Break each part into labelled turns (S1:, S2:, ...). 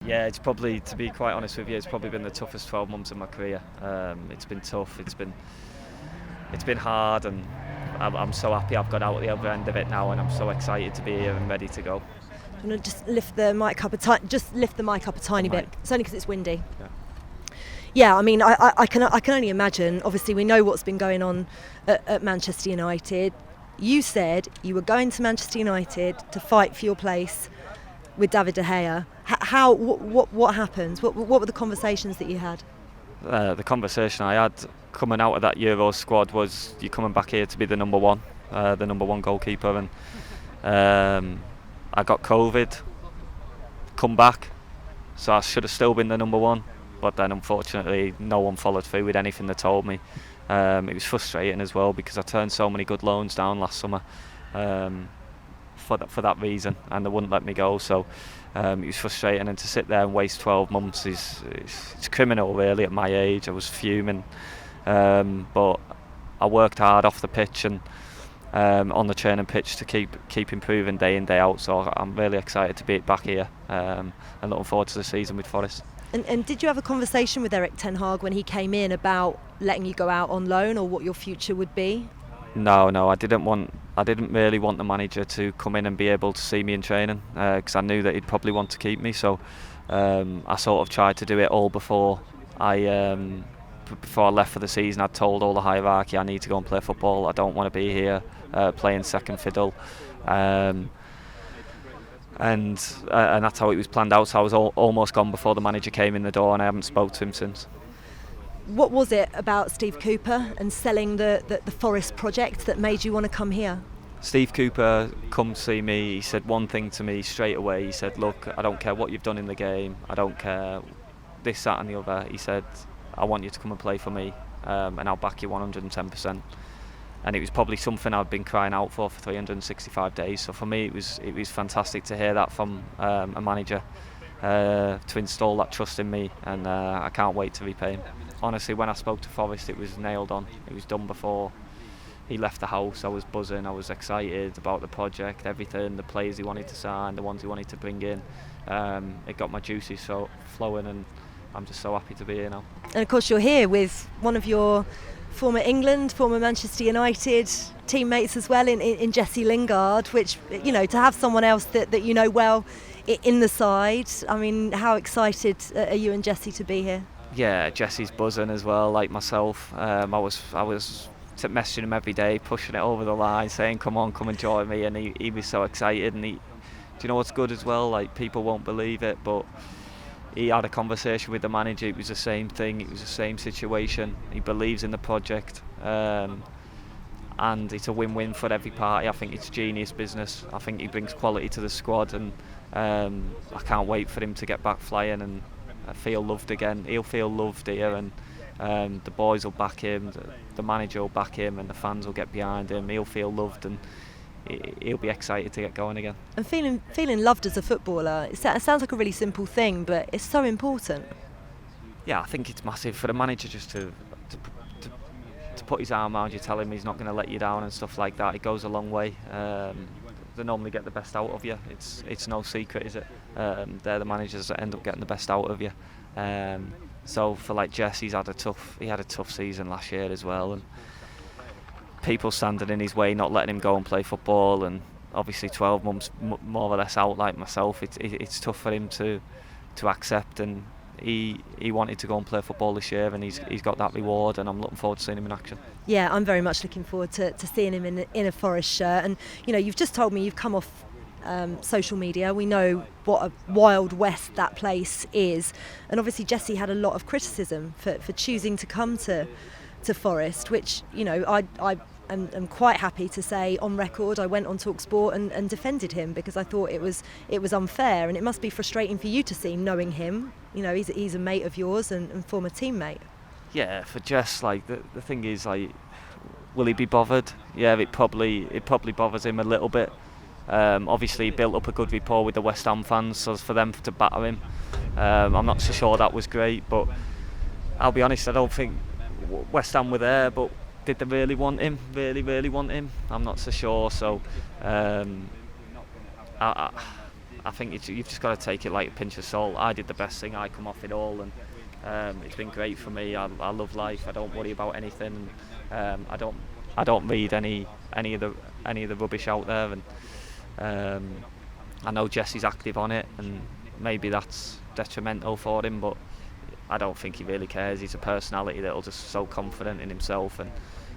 S1: Yeah, it's probably, to be quite honest with you, it's probably been the toughest 12 months of my career. It's been tough, it's been hard, and I'm so happy I've got out at the other end of it now, and I'm so excited to be here and ready to go.
S2: I'm going to just lift the mic up a tiny bit. It's only because it's windy. Yeah, I mean, I can only imagine. Obviously, we know what's been going on at Manchester United. You said you were going to Manchester United to fight for your place with David De Gea. What happened? What were the conversations that you had?
S1: The conversation I had coming out of that Euro squad was, you're coming back here to be the number one goalkeeper, and I got COVID, come back, so I should have still been the number one, but then unfortunately no one followed through with anything they told me. It was frustrating as well, because I turned so many good loans down last summer for that reason, and they wouldn't let me go. So it was frustrating, and to sit there and waste 12 months it's criminal really at my age. I was fuming, but I worked hard off the pitch and on the training pitch to keep improving day in, day out. So I'm really excited to be back here and looking forward to the season with Forest.
S2: And did you have a conversation with Erik ten Hag when he came in about letting you go out on loan, or what your future would be?
S1: No, I didn't really want the manager to come in and be able to see me in training, because I knew that he'd probably want to keep me. So I sort of tried to do it all before I left for the season. I'd told all the hierarchy I need to go and play football. I don't want to be here playing second fiddle. And that's how it was planned out. So I was almost gone before the manager came in the door, and I haven't spoke to him since.
S2: What was it about Steve Cooper and selling the Forest project that made you want to come here?
S1: Steve Cooper come see me. He said one thing to me straight away. He said, look, I don't care what you've done in the game. I don't care this, that and the other. He said, I want you to come and play for me, and I'll back you 110%. And it was probably something I've been crying out for 365 days. So for me, it was fantastic to hear that from a manager, to install that trust in me, and I can't wait to repay him. Honestly, when I spoke to Forest, it was nailed on. It was done before he left the house. I was buzzing, I was excited about the project, everything, the players he wanted to sign, the ones he wanted to bring in. It got my juices flowing, and I'm just so happy to be here now.
S2: And of course you're here with one of your former Manchester United teammates as well, in Jesse Lingard, which, you know, to have someone else that you know well in the side. I mean, how excited are you and Jesse to be here?
S1: Yeah, Jesse's buzzing as well, like myself. I was messaging him every day, pushing it over the line, saying, come on, come and join me, and he was so excited. And do you know what's good as well? Like, people won't believe it, but he had a conversation with the manager. It was the same thing, it was the same situation. He believes in the project, and it's a win-win for every party. I think it's genius business. I think he brings quality to the squad, and I can't wait for him to get back flying and feel loved again. He'll feel loved here, and the boys will back him, the manager will back him, and the fans will get behind him. He'll feel loved, and he'll be excited to get going again.
S2: And feeling loved as a footballer, it sounds like a really simple thing, but it's so important.
S1: Yeah, I think it's massive for the manager just to put his arm around you, tell him he's not going to let you down and stuff like that. It goes a long way. They normally get the best out of you. It's no secret, is it? They're the managers that end up getting the best out of you. So for like Jess, he had a tough season last year as well, and people standing in his way, not letting him go and play football, and obviously 12 months more or less out like myself. It's tough for him to accept, and he wanted to go and play football this year, and he's got that reward, and I'm looking forward to seeing him in action.
S2: Yeah, I'm very much looking forward to seeing him in a Forest shirt. And you know, you've just told me you've come off social media. We know what a wild west that place is, and obviously Jesse had a lot of criticism for choosing to come to Forest, which, you know, I'm quite happy to say on record I went on talkSPORT and defended him, because I thought it was unfair, and it must be frustrating for you to see, knowing him. You know, he's a mate of yours and former teammate.
S1: Yeah, for Jess, like the thing is, like, will he be bothered? Yeah, it probably bothers him a little bit. Obviously he built up a good rapport with the West Ham fans, so for them to batter him, I'm not so sure that was great. But I'll be honest, I don't think West Ham were there, but did they really want him? Really want him? I'm not so sure. So I think you've just got to take it like a pinch of salt. I did the best thing. I come off it all, and it's been great for me. I love life. I don't worry about anything. I don't read any of the rubbish out there, and I know Jesse's active on it, and maybe that's detrimental for him, but I don't think he really cares. He's a personality that'll just so confident in himself and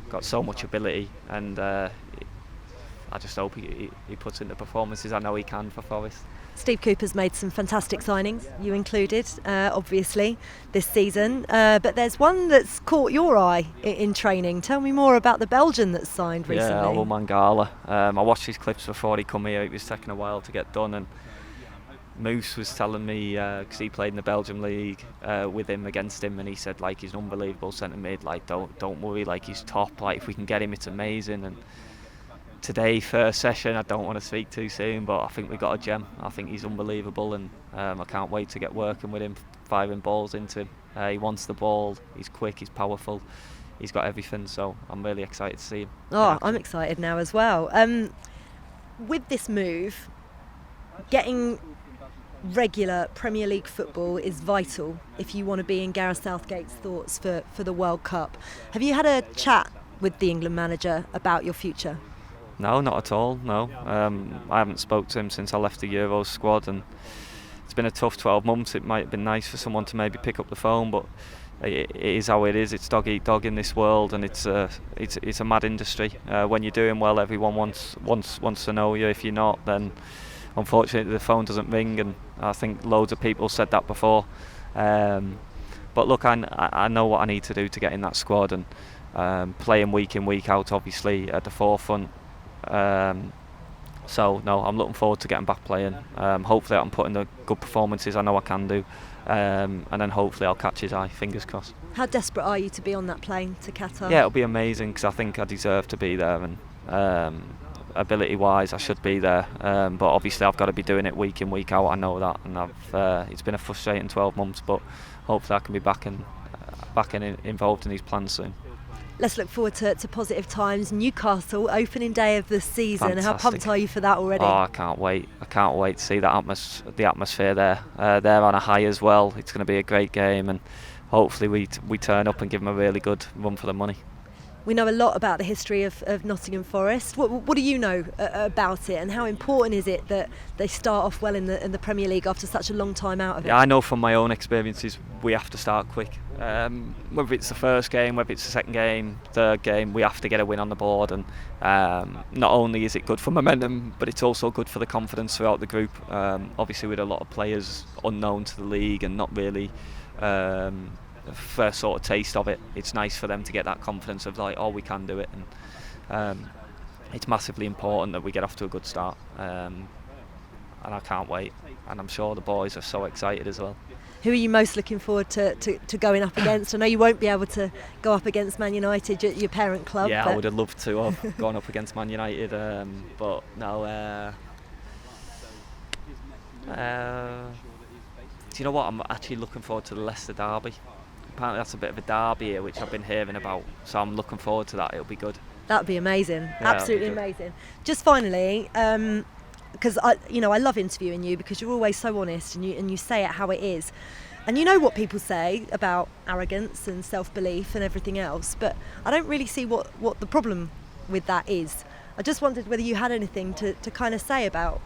S1: got so much ability, and I just hope he puts in the performances I know he can for Forest.
S2: Steve Cooper's made some fantastic signings, you included, obviously, this season. But there's one that's caught your eye in training. Tell me more about the Belgian that's signed recently.
S1: Yeah, Mangala. I watched his clips before he come here. It was taking a while to get done, and Moose was telling me, because he played in the Belgium league with him, against him, and he said like he's an unbelievable centre mid. Like don't worry, like he's top. Like if we can get him, it's amazing. And today, first session, I don't want to speak too soon, but I think we got a gem. I think he's unbelievable, and I can't wait to get working with him, firing balls into him. He wants the ball, he's quick, he's powerful, he's got everything, so I'm really excited to see him.
S2: Oh, I'm excited now as well. With this move, getting regular Premier League football is vital if you want to be in Gareth Southgate's thoughts for the World Cup. Have you had a chat with the England manager about your future?
S1: No, not at all, no. I haven't spoke to him since I left the Euros squad, and it's been a tough 12 months. It might have been nice for someone to maybe pick up the phone, but it is how it is. It's dog eat dog in this world, and it's a mad industry. When you're doing well, everyone wants to know you. If you're not, then unfortunately the phone doesn't ring, and I think loads of people said that before. But look, I know what I need to do to get in that squad, and playing week in, week out, obviously at the forefront. So no, I'm looking forward to getting back playing. Hopefully I can put in the good performances I know I can do, and then hopefully I'll catch his eye, fingers crossed.
S2: How desperate are you to be on that plane to Qatar?
S1: Yeah, it'll be amazing, because I think I deserve to be there, and ability wise I should be there, but obviously I've got to be doing it week in, week out. I know that, and it's been a frustrating 12 months, but hopefully I can be back involved in these plans soon.
S2: Let's look forward to positive times. Newcastle, opening day of the season.
S1: Fantastic.
S2: How pumped are you for that already?
S1: Oh, I can't wait to see the atmosphere there. They're on a high as well. It's going to be a great game, and hopefully we turn up and give them a really good run for the money.
S2: We know a lot about the history of Nottingham Forest. What do you know about it, and how important is it that they start off well in the Premier League after such a long time out of it?
S1: Yeah, I know from my own experiences we have to start quick. Whether it's the first game, whether it's the second game, third game, we have to get a win on the board, and not only is it good for momentum, but it's also good for the confidence throughout the group. Obviously with a lot of players unknown to the league and not really first sort of taste of it, it's nice for them to get that confidence of like, oh, we can do it, and it's massively important that we get off to a good start, and I can't wait, and I'm sure the boys are so excited as well.
S2: Who are you most looking forward to going up against? I know you won't be able to go up against Man United, your parent club.
S1: Yeah, I would have loved to have gone up against Man United, but no. Do you know what? I'm actually looking forward to the Leicester derby. Apparently that's a bit of a derby here, which I've been hearing about, so I'm looking forward to that. It'll be good.
S2: That'd be amazing. Yeah, absolutely amazing. Just finally, because I love interviewing you, because you're always so honest, and you say it how it is, and you know what people say about arrogance and self-belief and everything else, but I don't really see what the problem with that is. I just wondered whether you had anything to kind of say about,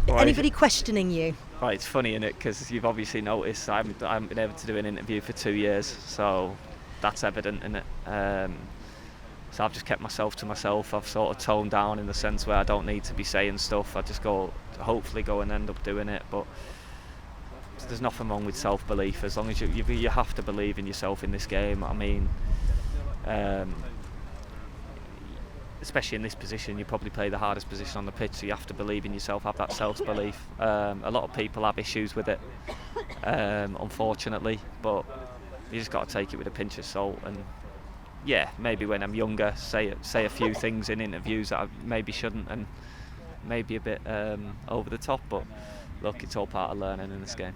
S2: anybody questioning you.
S1: Right, it's funny, isn't it? Because you've obviously noticed I haven't been able to do an interview for 2 years, so that's evident, isn't it? So I've just kept myself to myself. I've sort of toned down in the sense where I don't need to be saying stuff. I just hopefully go and end up doing it. But there's nothing wrong with self-belief, as long as you have to believe in yourself in this game. I mean, especially in this position, you probably play the hardest position on the pitch, so you have to believe in yourself, have that self-belief. A lot of people have issues with it, unfortunately, but you just got to take it with a pinch of salt. And yeah, maybe when I'm younger, say a few things in interviews that I maybe shouldn't, and maybe a bit over the top, but look, it's all part of learning in this game.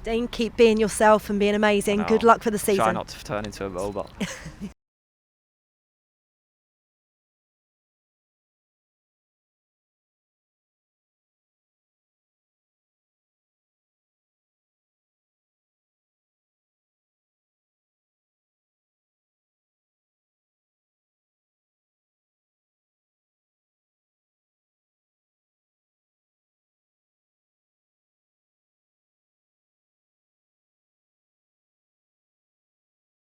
S2: Dean, keep being yourself and being amazing. Good luck for the season.
S1: Try not to turn into a robot.